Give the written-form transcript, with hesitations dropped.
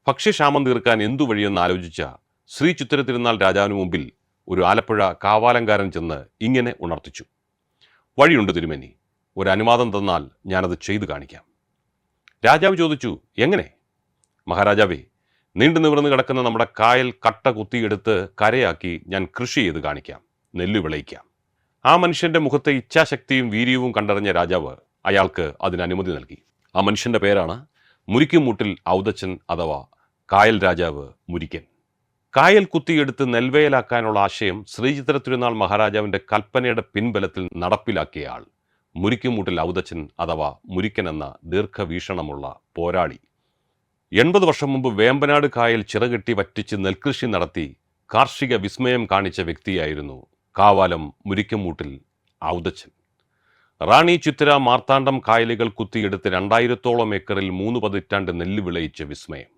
ഭക്ഷ്യക്ഷാമം തീർക്കാൻ എന്തു വഴിയെന്ന് ആലോചിച്ച ശ്രീ ചിത്തിര തിരുനാൾ രാജാവിന് മുമ്പിൽ ഒരു ആലപ്പുഴ കാവാലങ്കാരൻ ചെന്ന് ഇങ്ങനെ ഉണർത്തിച്ചു. വഴിയുണ്ട് തിരുമേനി, ഒരു അനുവാദം തന്നാൽ ഞാനത് ചെയ്തു കാണിക്കാം. രാജാവ് ചോദിച്ചു, എങ്ങനെ? മഹാരാജാവേ, നീണ്ടു നിവർന്ന് കിടക്കുന്ന നമ്മുടെ കായൽ കട്ട കുത്തിയെടുത്ത് കരയാക്കി ഞാൻ കൃഷി ചെയ്ത് കാണിക്കാം, നെല്ല് വിളയിക്കാം. ആ മനുഷ്യന്റെ മുഖത്തെ ഇച്ഛാശക്തിയും വീര്യവും കണ്ടറിഞ്ഞ രാജാവ് അയാൾക്ക് അതിന് അനുമതി നൽകി. ആ മനുഷ്യന്റെ പേരാണ് മുരിക്കുംമൂട്ടിൽ ഔദച്ചൻ അഥവാ കായൽ രാജാവ് മുരിക്കൻ. കായൽ കുത്തിയെടുത്ത് നെൽവയലാക്കാനുള്ള ആശയം ശ്രീചിത്ര തിരുനാൾ മഹാരാജാവിന്റെ കൽപ്പനയുടെ പിൻബലത്തിൽ നടപ്പിലാക്കിയ ആൾ മുരിക്കുംമൂട്ടിൽ ഔദച്ചൻ അഥവാ മുരിക്കൻ എന്ന ദീർഘവീക്ഷണമുള്ള പോരാളി. 80 വർഷം മുമ്പ് വേമ്പനാട് കായൽ ചിറകെട്ടി വറ്റിച്ച് നെൽകൃഷി നടത്തി കാർഷിക വിസ്മയം കാണിച്ച വ്യക്തിയായിരുന്നു കാവാലം മുരിക്കുംമൂട്ടിൽ ഔദച്ചൻ. റാണി ചിത്തിര മാർത്താണ്ഡം കായലുകൾ കുത്തിയെടുത്ത് 2000-ഓളം ഏക്കറിൽ 3 പതിറ്റാണ്ട് നെല്ല് വിളയിച്ച വിസ്മയം.